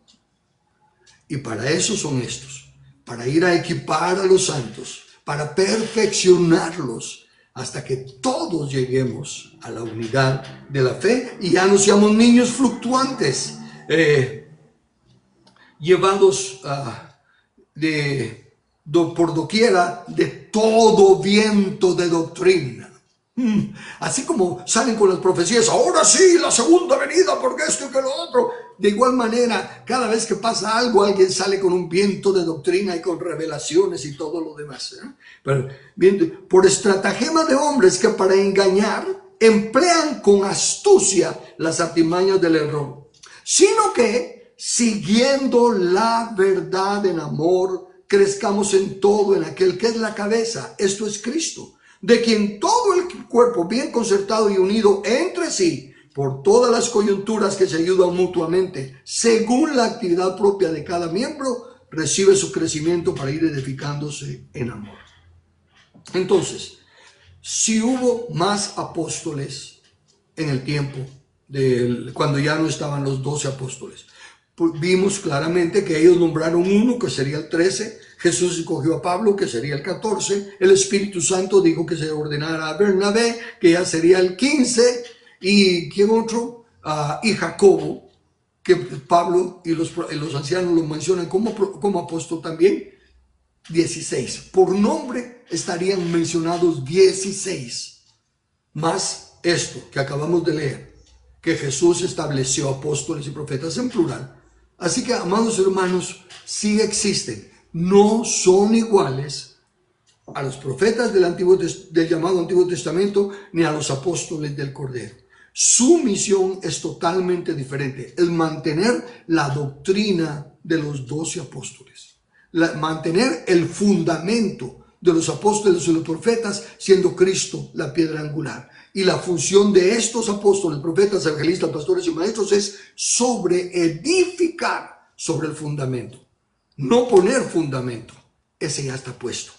Speaker 1: Y para eso son estos. Para ir a equipar a los santos, para perfeccionarlos, hasta que todos lleguemos a la unidad de la fe y ya no seamos niños fluctuantes, llevados por doquiera de todo viento de doctrina. Así como salen con las profecías, ahora sí, la segunda venida, porque esto y que lo otro. De igual manera, cada vez que pasa algo, alguien sale con un viento de doctrina y con revelaciones y todo lo demás. Pero, bien, por estratagema de hombres que para engañar emplean con astucia las artimañas del error, sino que, siguiendo la verdad en amor, crezcamos en todo en aquel que es la cabeza, esto es Cristo, de quien todo el cuerpo bien concertado y unido entre sí, por todas las coyunturas que se ayudan mutuamente, según la actividad propia de cada miembro, recibe su crecimiento para ir edificándose en amor. Entonces, si hubo más apóstoles en el tiempo, cuando ya no estaban los 12 apóstoles, pues vimos claramente que ellos nombraron uno, que sería el 13, Jesús escogió a Pablo, que sería el 14, el Espíritu Santo dijo que se ordenara a Bernabé, que ya sería el 15, y ¿quién otro? Y Jacobo, que Pablo y los ancianos lo mencionan como apóstol también, 16. Por nombre estarían mencionados 16, más esto que acabamos de leer, que Jesús estableció apóstoles y profetas en plural. Así que, amados hermanos, sí existen, no son iguales a los profetas del llamado Antiguo Testamento ni a los apóstoles del Cordero. Su misión es totalmente diferente, es mantener la doctrina de los 12 apóstoles, mantener el fundamento de los apóstoles y los profetas, siendo Cristo la piedra angular. Y la función de estos apóstoles, profetas, evangelistas, pastores y maestros es edificar sobre el fundamento. No poner fundamento, ese ya está puesto.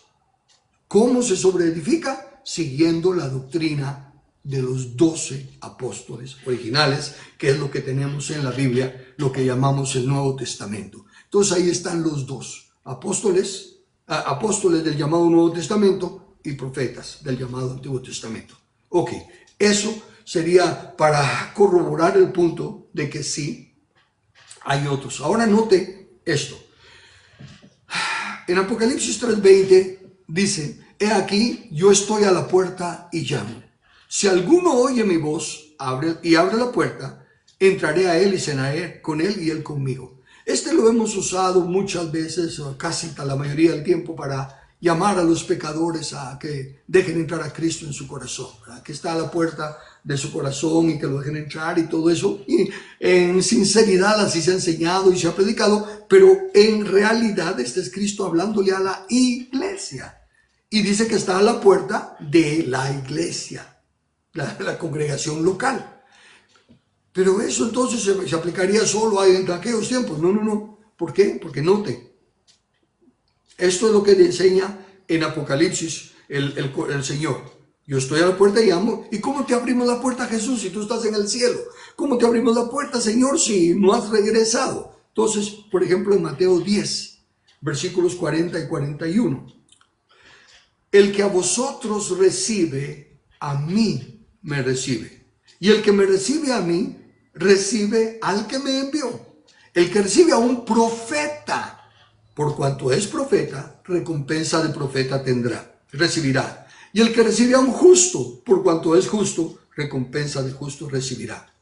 Speaker 1: ¿Cómo se sobreedifica? Siguiendo la doctrina de los 12 apóstoles originales, que es lo que tenemos en la Biblia, lo que llamamos el Nuevo Testamento. Entonces ahí están los dos, apóstoles del llamado Nuevo Testamento y profetas del llamado Antiguo Testamento. Ok, eso sería para corroborar el punto de que sí hay otros. Ahora note esto. En Apocalipsis 3:20 dice, he aquí, yo estoy a la puerta y llamo. Si alguno oye mi voz abre la puerta, entraré a él y cenaré con él y él conmigo. Lo hemos usado muchas veces, o casi la mayoría del tiempo, para llamar a los pecadores a que dejen entrar a Cristo en su corazón, ¿verdad? Que está a la puerta de su corazón y que lo dejen entrar y todo eso. Y en sinceridad así se ha enseñado y se ha predicado, pero en realidad este es Cristo hablándole a la iglesia. Y dice que está a la puerta de la iglesia, la congregación local. Pero eso entonces se aplicaría solo en aquellos tiempos. No. ¿Por qué? Porque note. Esto es lo que le enseña en Apocalipsis el Señor. Yo estoy a la puerta y llamo. ¿Y cómo te abrimos la puerta, Jesús, si tú estás en el cielo? ¿Cómo te abrimos la puerta, Señor, si no has regresado? Entonces, por ejemplo, en Mateo 10, versículos 40 y 41. El que a vosotros recibe, a mí me recibe. Y el que me recibe a mí, recibe al que me envió. El que recibe a un profeta, por cuanto es profeta, recompensa de profeta recibirá. Y el que recibe a un justo, por cuanto es justo, recompensa de justo recibirá.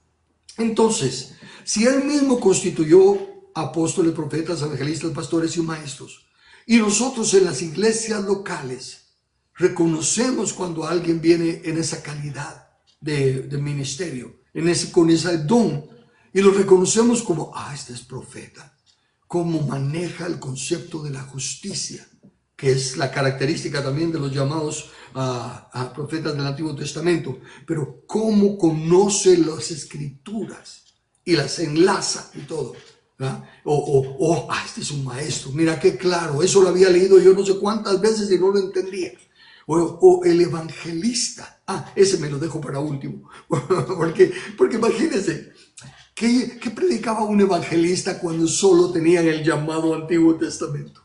Speaker 1: Entonces, si él mismo constituyó apóstoles, profetas, evangelistas, pastores y maestros, y nosotros en las iglesias locales reconocemos cuando alguien viene en esa calidad de ministerio, con ese don, y lo reconocemos como, este es profeta. Cómo maneja el concepto de la justicia, que es la característica también de los llamados a profetas del Antiguo Testamento, pero cómo conoce las escrituras y las enlaza y todo. Este es un maestro, mira qué claro, eso lo había leído yo no sé cuántas veces y no lo entendía. O el evangelista, ese me lo dejo para último, porque imagínense, ¿qué predicaba un evangelista cuando solo tenían el llamado Antiguo Testamento?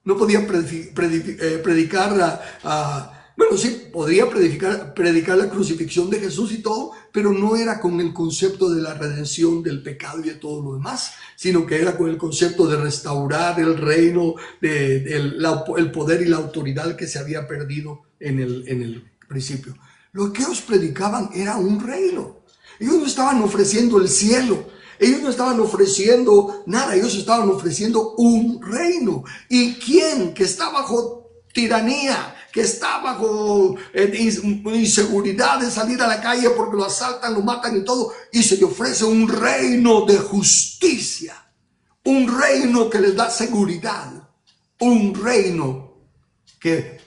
Speaker 1: No podía predicar bueno, sí, podría predicar la crucifixión de Jesús y todo, pero no era con el concepto de la redención del pecado y de todo lo demás, sino que era con el concepto de restaurar el reino, el poder y la autoridad que se había perdido en el principio. Lo que ellos predicaban era un reino. Ellos no estaban ofreciendo el cielo, ellos no estaban ofreciendo nada, ellos estaban ofreciendo un reino. ¿Y quién que está bajo tiranía, que está bajo inseguridad de salir a la calle porque lo asaltan, lo matan y todo, y se le ofrece un reino de justicia, un reino que les da seguridad, un reino que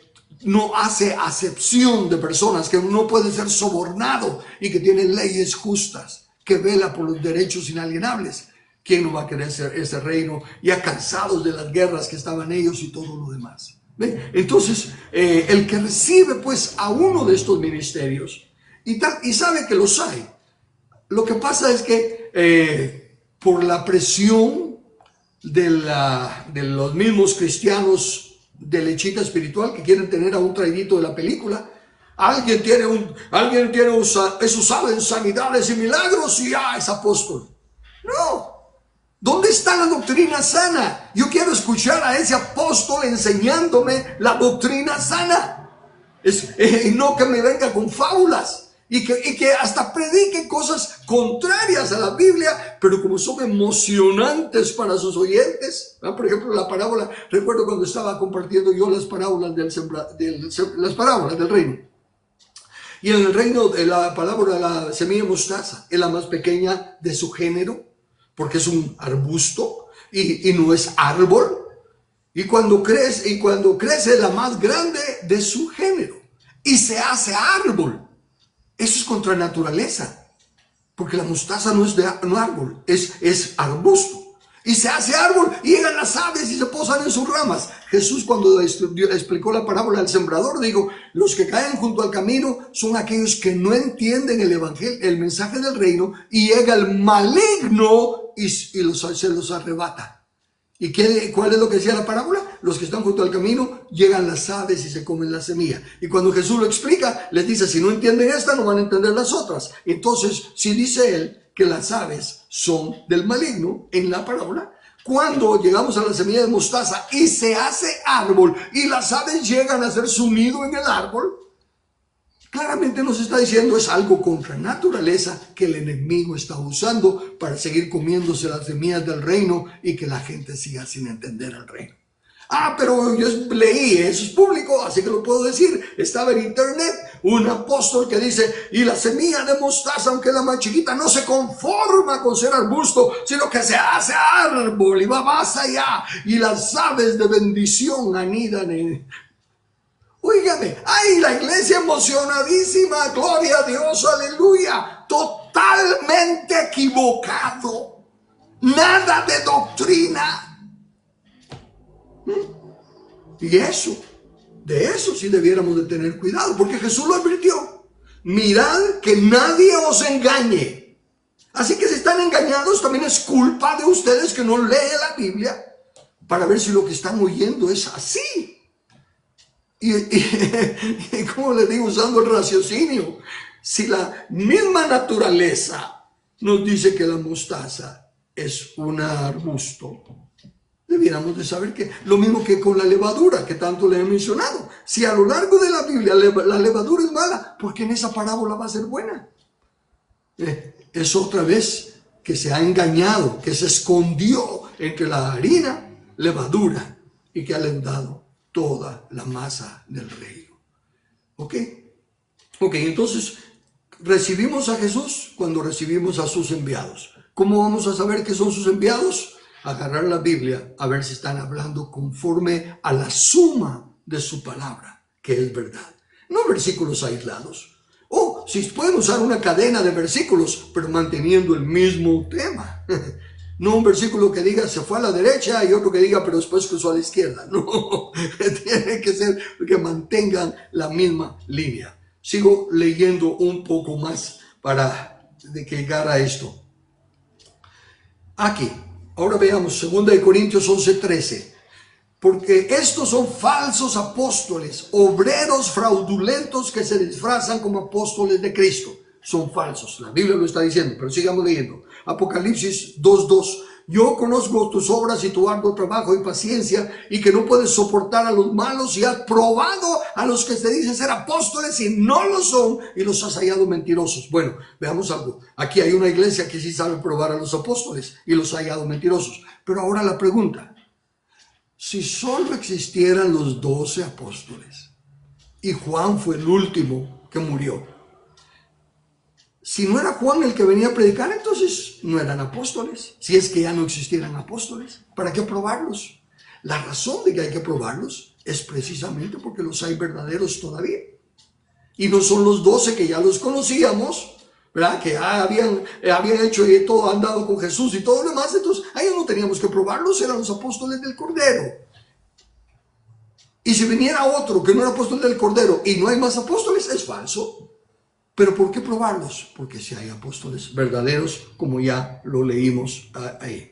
Speaker 1: no hace acepción de personas, que no puede ser sobornado y que tiene leyes justas, que vela por los derechos inalienables? ¿Quién no va a querer ese reino ya cansados de las guerras que estaban ellos y todo lo demás? ¿Ven? Entonces, el que recibe pues a uno de estos ministerios y sabe que los hay, lo que pasa es que por la presión de los mismos cristianos de lechita espiritual que quieren tener a un traidito de la película, alguien tiene eso sabe en sanidades y milagros y es apóstol. No. ¿Dónde está la doctrina sana? Yo quiero escuchar a ese apóstol enseñándome la doctrina sana. Y no que me venga con fábulas y que hasta predique cosas contrarias a la Biblia, pero como son emocionantes para sus oyentes. Por ejemplo, la parábola, recuerdo cuando estaba compartiendo yo las parábolas las parábolas del reino. Y en el reino de la parábola de la semilla de mostaza es la más pequeña de su género, porque es un arbusto y no es árbol. Y cuando crece es la más grande de su género y se hace árbol. Eso es contra naturaleza, porque la mostaza no es árbol, es arbusto. Y se hace árbol y llegan las aves y se posan en sus ramas. Jesús, cuando explicó la parábola del sembrador, dijo, los que caen junto al camino son aquellos que no entienden el evangelio, el mensaje del reino, y llega el maligno y se los arrebata. ¿Y cuál es lo que decía la parábola? Los que están junto al camino, llegan las aves y se comen la semilla. Y cuando Jesús lo explica, les dice, si no entienden esta, no van a entender las otras. Entonces, si dice él que las aves son del maligno en la parábola, cuando llegamos a la semilla de mostaza y se hace árbol y las aves llegan a hacer su nido en el árbol, claramente nos está diciendo es algo contra naturaleza que el enemigo está usando para seguir comiéndose las semillas del reino y que la gente siga sin entender el reino. Pero yo leí, eso es público, así que lo puedo decir. Estaba en internet un apóstol que dice, y la semilla de mostaza, aunque es la más chiquita, no se conforma con ser arbusto, sino que se hace árbol y va más allá. Y las aves de bendición anidan en... Óigame, ¡ay, la iglesia emocionadísima! ¡Gloria a Dios, aleluya! Totalmente equivocado. Nada de doctrina. Y de eso sí debiéramos de tener cuidado, porque Jesús lo advirtió. Mirad que nadie os engañe. Así que si están engañados, también es culpa de ustedes que no leen la Biblia para ver si lo que están oyendo es así. Y como les digo, usando el raciocinio, si la misma naturaleza nos dice que la mostaza es un arbusto, debiéramos de saber que lo mismo que con la levadura que tanto le he mencionado. Si a lo largo de la Biblia la levadura es mala, ¿por qué en esa parábola va a ser buena? Es otra vez que se ha engañado, que se escondió entre la harina, levadura, y que ha leudado toda la masa del reino. ¿Ok? Entonces recibimos a Jesús cuando recibimos a sus enviados. ¿Cómo vamos a saber que son sus enviados? Agarrar la Biblia a ver si están hablando conforme a la suma de su palabra, que es verdad. No versículos aislados. Si pueden usar una cadena de versículos, pero manteniendo el mismo tema. No un versículo que diga se fue a la derecha y otro que diga pero después cruzó a la izquierda. No, tiene que ser que mantengan la misma línea. Sigo leyendo un poco más para que llegar a esto. Aquí, ahora veamos 2 Corintios 11:13. Porque estos son falsos apóstoles, obreros fraudulentos que se disfrazan como apóstoles de Cristo. Son falsos, la Biblia lo está diciendo, pero sigamos leyendo. Apocalipsis 2:2. Yo conozco tus obras y tu arduo trabajo y paciencia, y que no puedes soportar a los malos, y has probado a los que te dicen ser apóstoles y no lo son, y los has hallado mentirosos. Bueno, veamos algo. Aquí hay una iglesia que sí sabe probar a los apóstoles y los ha hallado mentirosos. Pero ahora la pregunta: si solo existieran los 12 apóstoles y Juan fue el último que murió, si no era Juan el que venía a predicar, entonces no eran apóstoles. Si es que ya no existieran apóstoles, ¿para qué probarlos? La razón de que hay que probarlos es precisamente porque los hay verdaderos todavía. Y no son los 12 que ya los conocíamos, ¿verdad? Que habían hecho y todo, han dado con Jesús y todo lo demás. Entonces, a ellos no teníamos que probarlos, eran los apóstoles del Cordero. Y si viniera otro que no era apóstol del Cordero y no hay más apóstoles, es falso. ¿Pero por qué probarlos? Porque si hay apóstoles verdaderos, como ya lo leímos ahí.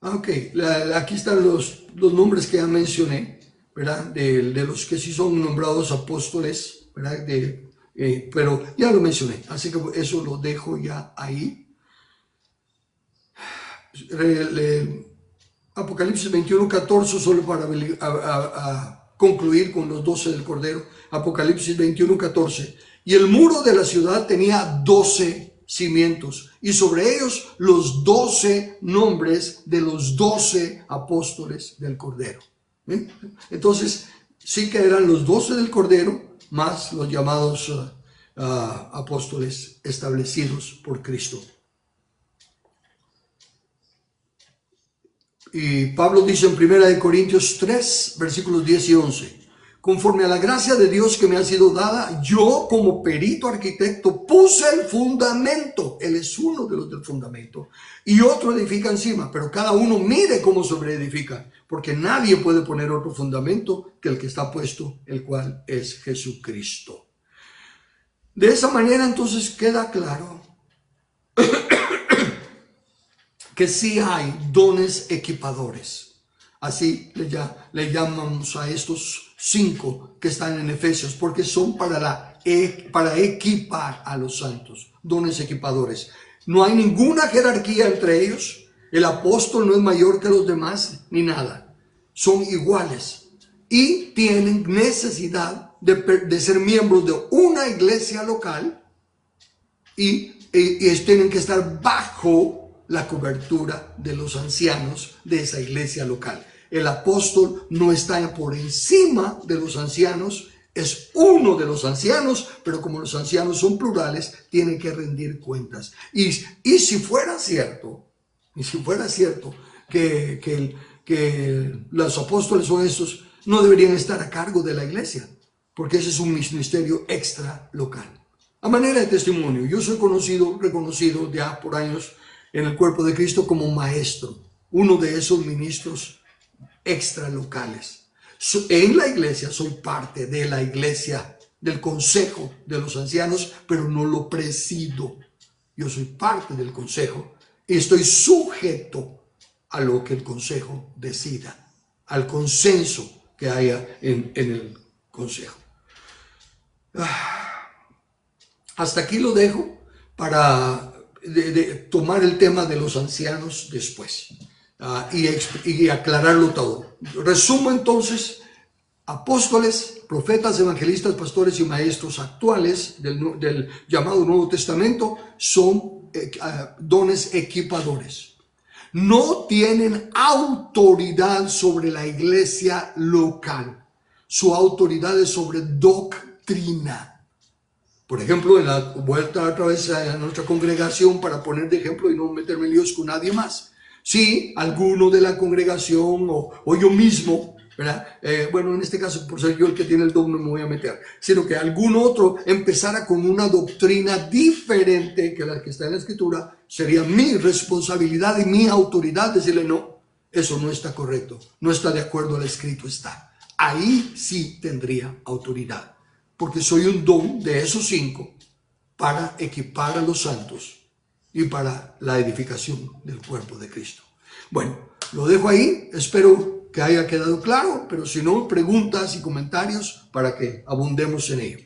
Speaker 1: Aquí están los nombres que ya mencioné, ¿verdad? De los que sí son nombrados apóstoles, ¿verdad? Pero ya lo mencioné, así que eso lo dejo ya ahí. Apocalipsis 21:14, solo para concluir con los 12 del Cordero. Apocalipsis 21:14. Y el muro de la ciudad tenía 12 cimientos, y sobre ellos los 12 nombres de los 12 apóstoles del Cordero. Entonces, sí que eran los 12 del Cordero, más los llamados apóstoles establecidos por Cristo. Y Pablo dice en 1 Corintios 3, versículos 10 y 11. Conforme a la gracia de Dios que me ha sido dada, yo como perito arquitecto puse el fundamento. Él es uno de los del fundamento. Y otro edifica encima, pero cada uno mire cómo sobreedifica. Porque nadie puede poner otro fundamento que el que está puesto, el cual es Jesucristo. De esa manera entonces queda claro que sí hay dones equipadores. Así le llamamos a estos 5 que están en Efesios, porque son para equipar a los santos, dones equipadores. No hay ninguna jerarquía entre ellos. El apóstol no es mayor que los demás, ni nada. Son iguales y tienen necesidad de ser miembros de una iglesia local y tienen que estar bajo la cobertura de los ancianos de esa iglesia local. El apóstol no está por encima de los ancianos, es uno de los ancianos, pero como los ancianos son plurales, tienen que rendir cuentas. Y si fuera cierto, que los apóstoles o estos no deberían estar a cargo de la iglesia, porque ese es un ministerio extra local. A manera de testimonio, yo soy reconocido ya por años en el cuerpo de Cristo como maestro, uno de esos ministros extra locales. En la iglesia soy parte de la iglesia, del consejo de los ancianos, pero no lo presido. Yo soy parte del consejo y estoy sujeto a lo que el consejo decida, al consenso que haya en el consejo. Hasta aquí lo dejo para tomar el tema de los ancianos después y aclararlo todo. Resumo entonces: apóstoles, profetas, evangelistas, pastores y maestros actuales del llamado Nuevo Testamento son dones equipadores. No tienen autoridad sobre la iglesia local. Su autoridad es sobre doctrina. Por ejemplo, en la vuelta otra vez a nuestra congregación, para poner de ejemplo y no meterme en líos con nadie más. Si alguno de la congregación o yo mismo, ¿verdad? Bueno, en este caso, por ser yo el que tiene el don, no me voy a meter, sino que algún otro empezara con una doctrina diferente que la que está en la Escritura, sería mi responsabilidad y mi autoridad decirle: no, eso no está correcto, no está de acuerdo al escrito está. Ahí sí tendría autoridad, porque soy un don de esos 5 para equipar a los santos y para la edificación del cuerpo de Cristo. Bueno, lo dejo ahí, espero que haya quedado claro, pero si no, preguntas y comentarios para que abundemos en ello.